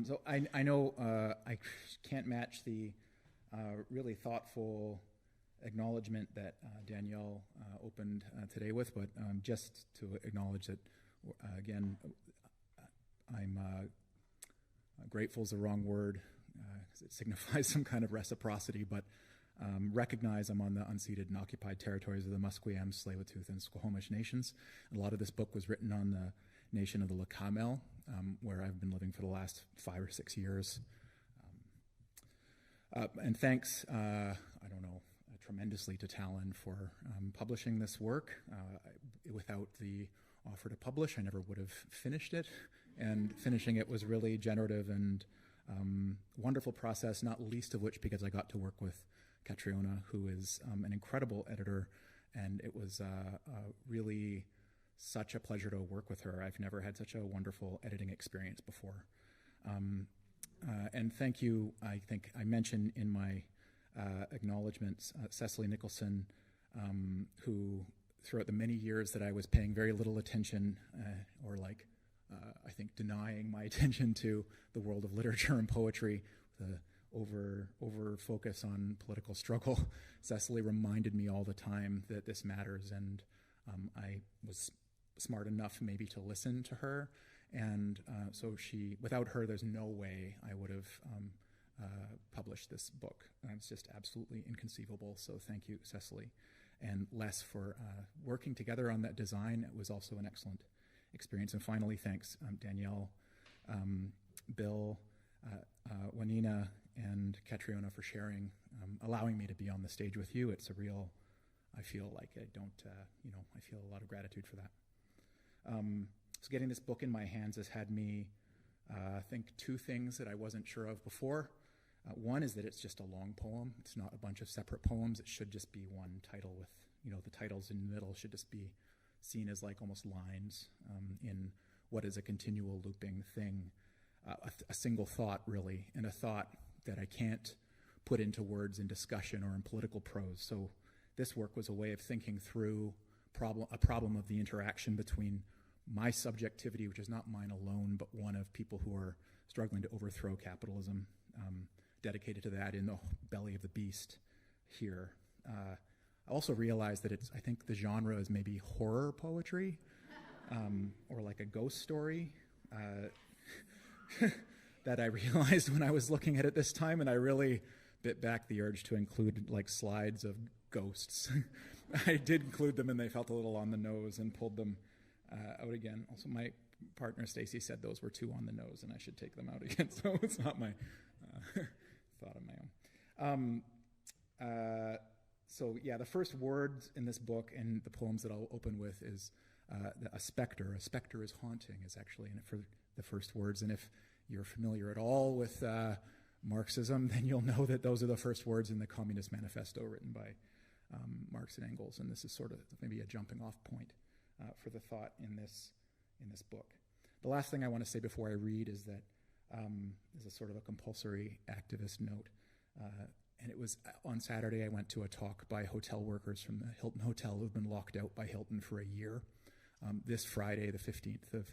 So I know I can't match the really thoughtful acknowledgement that Danielle opened today with, but just to acknowledge that, again, I'm grateful is the wrong word because it signifies some kind of reciprocity, but recognize I'm on the unceded and occupied territories of the Musqueam, Tsleil-Waututh, and Squamish nations. And a lot of this book was written on the nation of the Lekamel, where I've been living for the last 5 or 6 years. And thanks, tremendously to Talon for publishing this work. Without the offer to publish, I never would have finished it. And finishing it was really generative and wonderful process, not least of which because I got to work with Catriona, who is an incredible editor, and it was really such a pleasure to work with her. I've never had such a wonderful editing experience before. And thank you, I think I mentioned in my acknowledgements, Cecily Nicholson, who throughout the many years that I was paying very little attention, I think denying my attention to the world of literature and poetry, the over focus on political struggle, Cecily reminded me all the time that this matters, and I was smart enough maybe to listen to her, and so without her, there's no way I would have published this book. It's just absolutely inconceivable, so thank you, Cecily, and Les for working together on that design. It was also an excellent experience. And finally, thanks, Danielle, Bill, Juanina, and Catriona for sharing, allowing me to be on the stage with you. It's a real, I feel like I feel a lot of gratitude for that. So getting this book in my hands has had me think 2 things that I wasn't sure of before. One is that it's just a long poem. It's not a bunch of separate poems. It should just be one title with, the titles in the middle should just be seen as like almost lines in what is a continual looping thing, a single thought really, and a thought that I can't put into words in discussion or in political prose. So this work was a way of thinking through a problem of the interaction between my subjectivity, which is not mine alone, but one of people who are struggling to overthrow capitalism, dedicated to that in the belly of the beast here. I also realized that I think the genre is maybe horror poetry, or like a ghost story, that I realized when I was looking at it this time, and I really bit back the urge to include like slides of ghosts. I did include them, and they felt a little on the nose, and pulled them out again. Also, my partner Stacy said those were too on the nose, and I should take them out again. So it's not my thought of my own. So yeah, the first words in this book and the poems that I'll open with is a specter. A specter is haunting is actually in it for the first words. And if you're familiar at all with Marxism, then you'll know that those are the first words in the Communist Manifesto written by Marx and Engels. And this is sort of maybe a jumping off point for the thought in this book. The last thing I want to say before I read is that is a sort of a compulsory activist note. And it was on Saturday I went to a talk by hotel workers from the Hilton Hotel who've been locked out by Hilton for a year. This Friday, the 15th of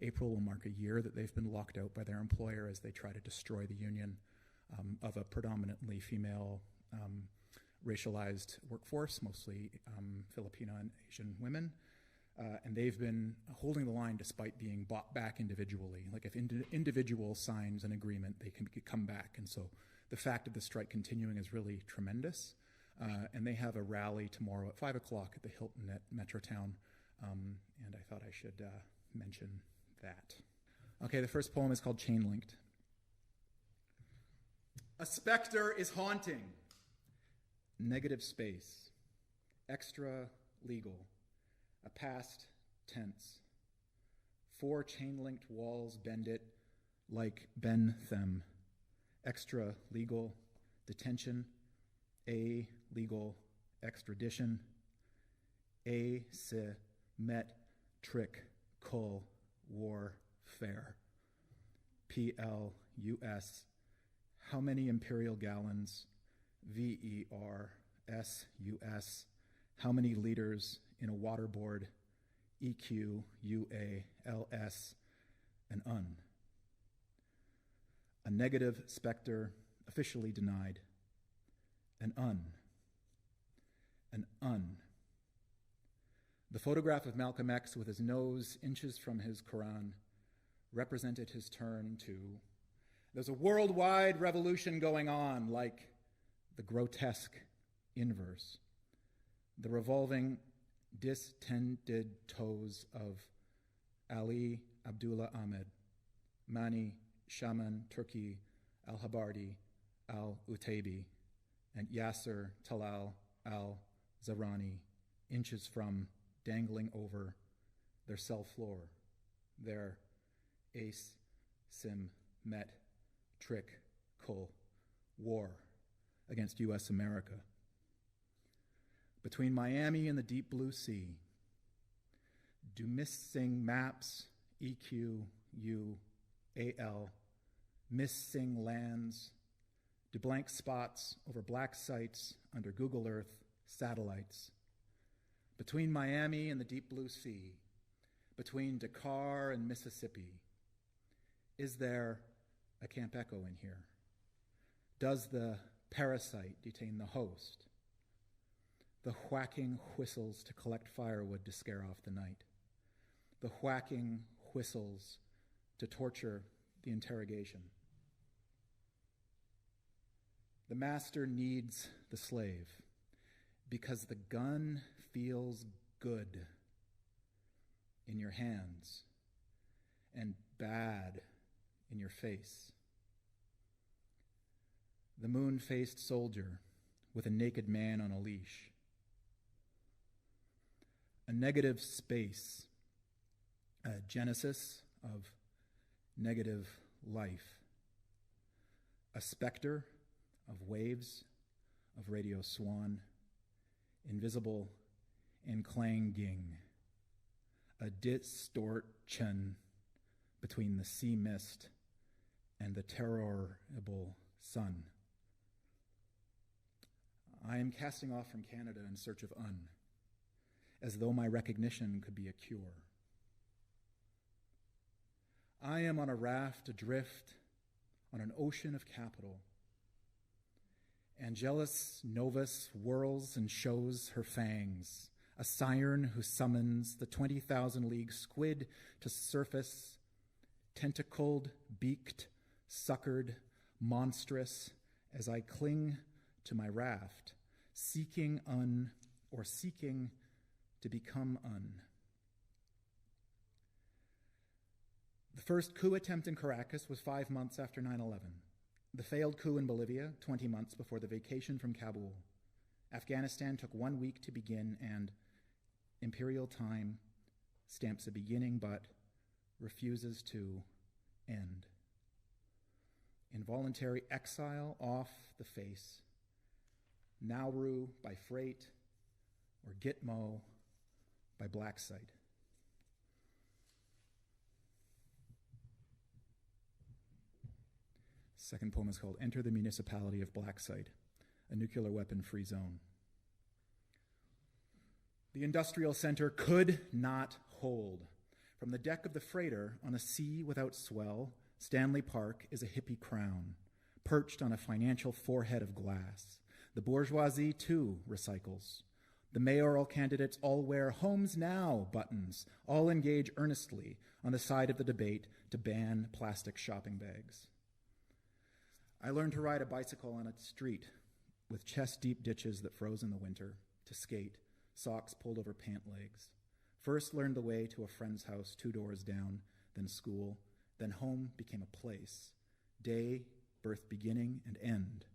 April, will mark a year that they've been locked out by their employer as they try to destroy the union of a predominantly female racialized workforce, mostly Filipino and Asian women. And they've been holding the line despite being bought back individually. Like if individual signs an agreement, they can come back. And so the fact of the strike continuing is really tremendous. And they have a rally tomorrow at 5 o'clock at the Hilton at Metrotown. And I thought I should mention that. Okay, the first poem is called Chain Linked. A specter is haunting. Negative space. Extra legal. A past tense. 4 chain-linked walls bend it like Bentham. Extra legal detention. A legal extradition. Asymmetric warfare. PLUS. How many imperial gallons? VERSUS. How many liters in a waterboard? EQUALS and UN. negative specter officially denied. An un. The photograph of Malcolm X with his nose inches from his Quran represented his turn to, there's a worldwide revolution going on, like the grotesque inverse, the revolving distended toes of Ali Abdullah Ahmed, Mani Shaman Turki al-Habardi al-Utaibi, and Yasser Talal al-Zahrani, inches from, dangling over their cell floor, their ace sim met trick kol war against U.S. America. Between Miami and the deep blue sea, do missing maps, EQ, U, AL, missing lands, do blank spots over black sites under Google Earth satellites. Between Miami and the deep blue sea, between Dakar and Mississippi, is there a Camp Echo in here? Does the parasite detain the host? The whacking whistles to collect firewood to scare off the night. The whacking whistles to torture the interrogation. The master needs the slave because the gun feels good in your hands and bad in your face. The moon-faced soldier with a naked man on a leash. A negative space, a genesis of negative life. A specter of waves of radio swan, invisible and clanging. A distortion between the sea mist and the terrorable sun. I am casting off from Canada in search of as though my recognition could be a cure. I am on a raft adrift on an ocean of capital. Angelus Novus whirls and shows her fangs, a siren who summons the 20,000 league squid to surface, tentacled, beaked, suckered, monstrous, as I cling to my raft, seeking or seeking to become The first coup attempt in Caracas was 5 months after 9/11. The failed coup in Bolivia, 20 months before the vacation from Kabul. Afghanistan took 1 week to begin, and imperial time stamps a beginning but refuses to end. Involuntary exile off the face. Nauru by freight, or Gitmo by black site. Second poem is called Enter the Municipality of Black Site, a nuclear weapon-free zone. The industrial center could not hold. From the deck of the freighter on a sea without swell, Stanley Park is a hippie crown, perched on a financial forehead of glass. The bourgeoisie, too, recycles. The mayoral candidates all wear Homes Now buttons, all engage earnestly on the side of the debate to ban plastic shopping bags. I learned to ride a bicycle on a street with chest-deep ditches that froze in the winter, to skate, socks pulled over pant legs. First learned the way to a friend's house 2 doors down, then school, then home became a place. Day, birth beginning and end.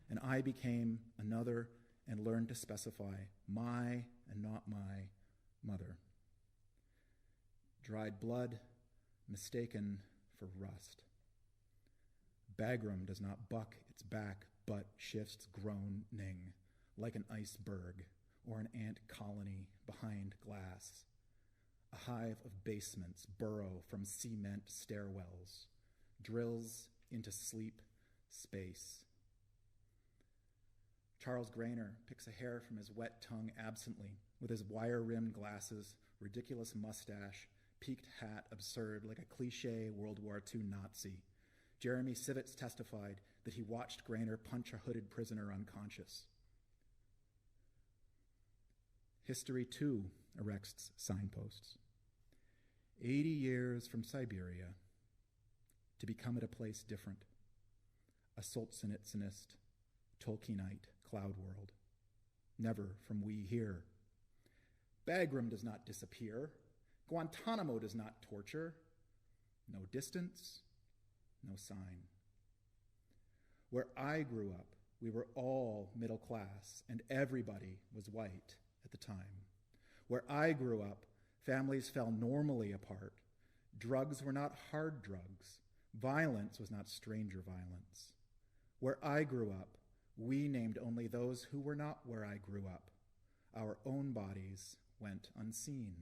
And I became another and learned to specify my and not my mother. Dried blood, mistaken for rust. Bagram does not buck its back, but shifts groaning like an iceberg or an ant colony behind glass. A hive of basements burrow from cement stairwells, drills into sleep space. Charles Grainer picks a hair from his wet tongue absently, with his wire-rimmed glasses, ridiculous mustache, peaked hat absurd like a cliché World War II Nazi. Jeremy Sivitz testified that he watched Grainer punch a hooded prisoner unconscious. History, too, erects signposts. 80 years from Siberia to become at a place different, a Solzhenitsynist, Tolkienite cloud world, never from we here. Bagram does not disappear. Guantanamo does not torture. No distance, no sign. Where I grew up, we were all middle class and everybody was white at the time. Where I grew up, families fell normally apart. Drugs were not hard drugs. Violence was not stranger violence. Where I grew up, we named only those who were not where I grew up. Our own bodies went unseen.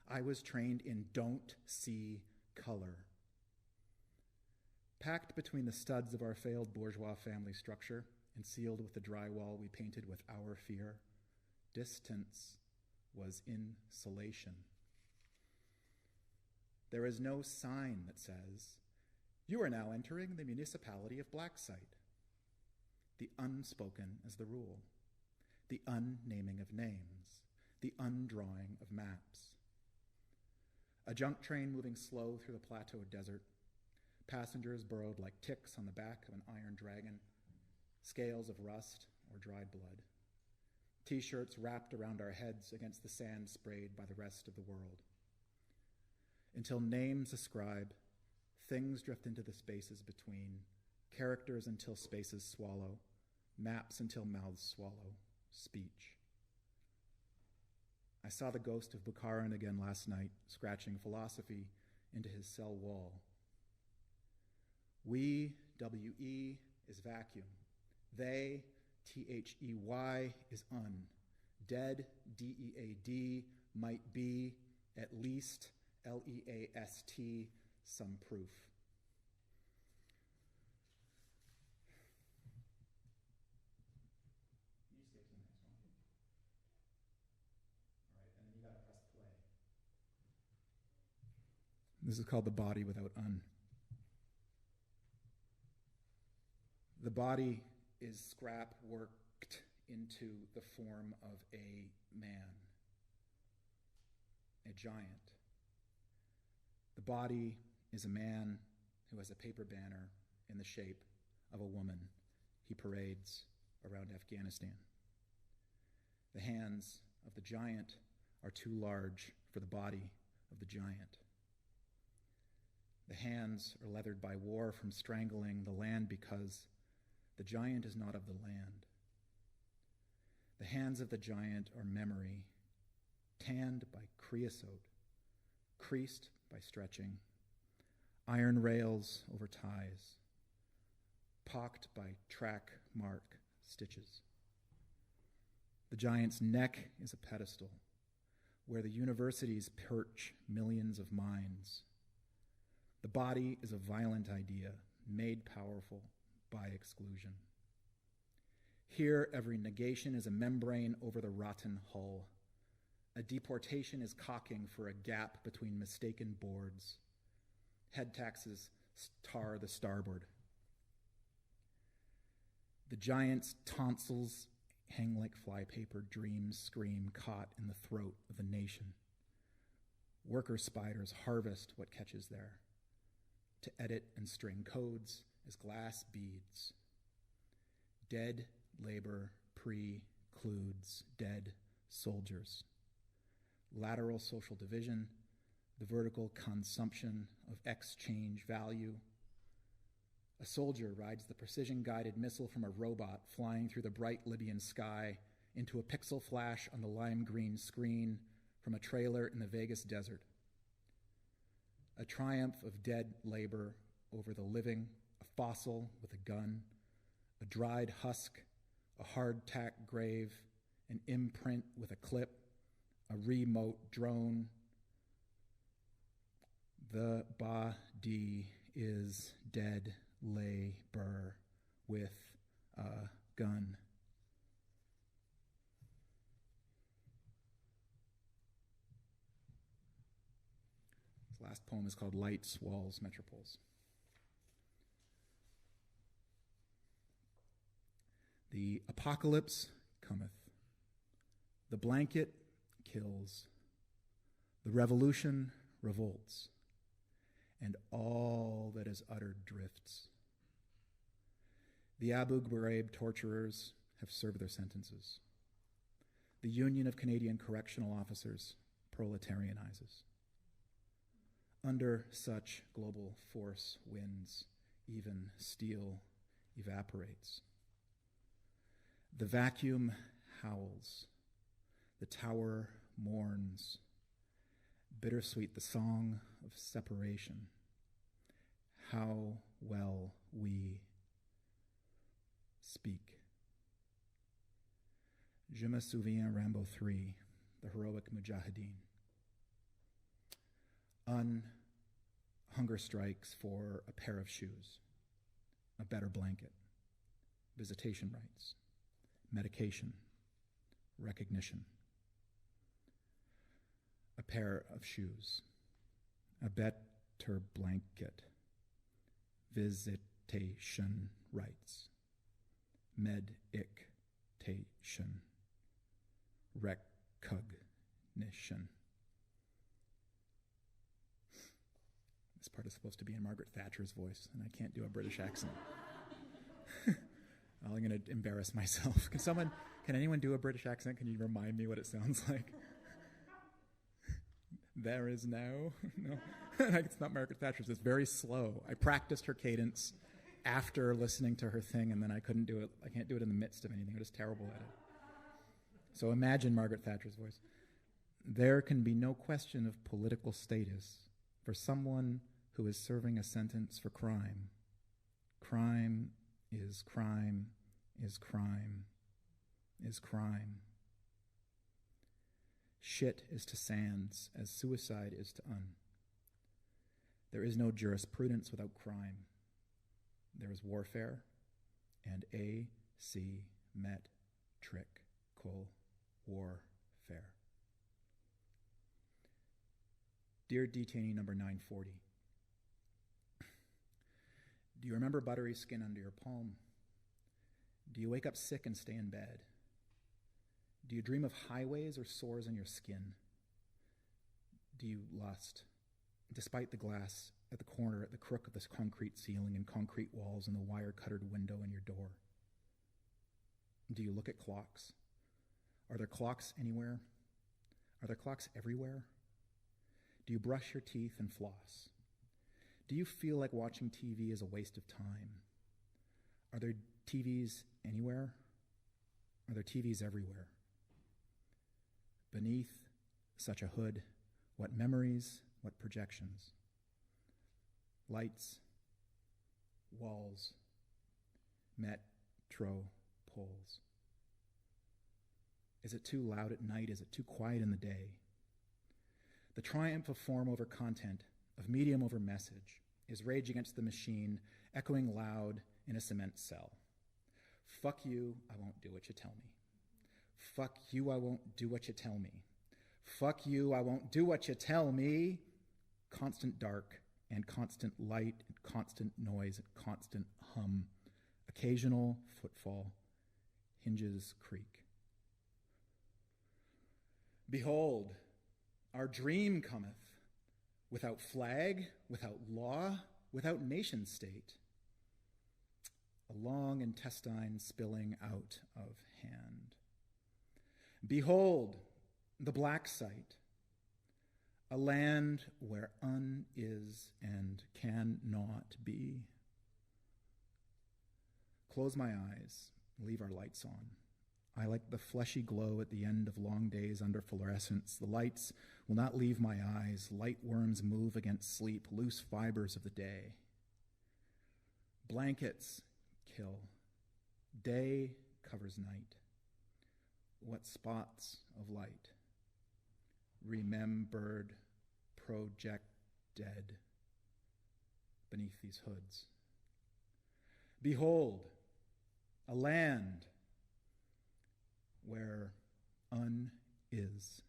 I was trained in don't see color. Packed between the studs of our failed bourgeois family structure and sealed with the drywall we painted with our fear, distance was insulation. There is no sign that says, "You are now entering the municipality of Blacksite." The unspoken is the rule, the unnaming of names, the undrawing of maps. A junk train moving slow through the plateau desert, passengers burrowed like ticks on the back of an iron dragon, scales of rust or dried blood. T-shirts wrapped around our heads against the sand sprayed by the rest of the world. Until names ascribe, things drift into the spaces between, characters until spaces swallow, maps until mouths swallow, speech. I saw the ghost of Bukharin again last night, scratching philosophy into his cell wall. We, W-E, is vacuum. They, T-H-E-Y, is un. Dead, D-E-A-D, might be, at least, L-E-A-S-T, some proof. You skip to the next one. All right, and then you gotta press play. This is called The Body Without Un. The body is scrap worked into the form of a man, a giant. The body is a man who has a paper banner in the shape of a woman he parades around Afghanistan. The hands of the giant are too large for the body of the giant. The hands are leathered by war from strangling the land because the giant is not of the land. The hands of the giant are memory, tanned by creosote, creased by stretching, iron rails over ties, pocked by track mark stitches. The giant's neck is a pedestal where the universities perch millions of minds. The body is a violent idea made powerful by exclusion. Here, every negation is a membrane over the rotten hull. A deportation is caulking for a gap between mistaken boards. Head taxes tar the starboard. The giant's tonsils hang like flypaper, dreams scream caught in the throat of the nation. Worker spiders harvest what catches there, to edit and string codes as glass beads. Dead labor precludes dead soldiers. Lateral social division, the vertical consumption of exchange value. A soldier rides the precision-guided missile from a robot flying through the bright Libyan sky into a pixel flash on the lime green screen from a trailer in the Vegas desert. A triumph of dead labor over the living, a fossil with a gun, a dried husk, a hard-tack grave, an imprint with a clip, a remote drone. The body is dead labor with a gun. This last poem is called Lights, Walls, Metropoles. The apocalypse cometh. The blanket kills. The revolution revolts. And all that is uttered drifts. The Abu Ghraib torturers have served their sentences. The Union of Canadian Correctional Officers proletarianizes. Under such global force winds, even steel evaporates. The vacuum howls. The tower mourns. Bittersweet the song of separation. How well we speak. Je me souviens, Rambo 3, the heroic mujahideen. Hunger strikes for a pair of shoes, a better blanket, visitation rights, medication, recognition. A pair of shoes, a better blanket, visitation rights, medication, recognition. This part is supposed to be in Margaret Thatcher's voice, and I can't do a British accent. I'm going to embarrass myself. Can anyone do a British accent? Can you remind me what it sounds like? There is now. No, it's not Margaret Thatcher's. It's very slow. I practiced her cadence after listening to her thing, and then I couldn't do it. I can't do it in the midst of anything. I'm just terrible at it. So imagine Margaret Thatcher's voice. There can be no question of political status for someone who is serving a sentence for crime. Crime is crime is crime is crime. Shit is to sands as suicide is to un. There is no jurisprudence without crime. There is warfare and asymmetrical warfare. Dear detainee number 940, do you remember buttery skin under your palm? Do you wake up sick and stay in bed? Do you dream of highways or sores on your skin? Do you lust, despite the glass at the corner, at the crook of this concrete ceiling and concrete walls and the wire-cuttered window in your door? Do you look at clocks? Are there clocks anywhere? Are there clocks everywhere? Do you brush your teeth and floss? Do you feel like watching TV is a waste of time? Are there TVs anywhere? Are there TVs everywhere? Beneath such a hood, what memories, what projections? Lights, walls, metro poles. Is it too loud at night? Is it too quiet in the day? The triumph of form over content, of medium over message, is rage against the machine, echoing loud in a cement cell. Fuck you, I won't do what you tell me. Fuck you, I won't do what you tell me. Fuck you, I won't do what you tell me. Constant dark and constant light and constant noise and constant hum. Occasional footfall. Hinges creak. Behold, our dream cometh, without flag, without law, without nation state. A long intestine spilling out of hand. Behold, the black site, a land where is and cannot be. Close my eyes, leave our lights on. I like the fleshy glow at the end of long days under fluorescence. The lights will not leave my eyes. Light worms move against sleep, loose fibers of the day. Blankets kill. Day covers night. What spots of light? Remembered, projected beneath these hoods. Behold, a land where is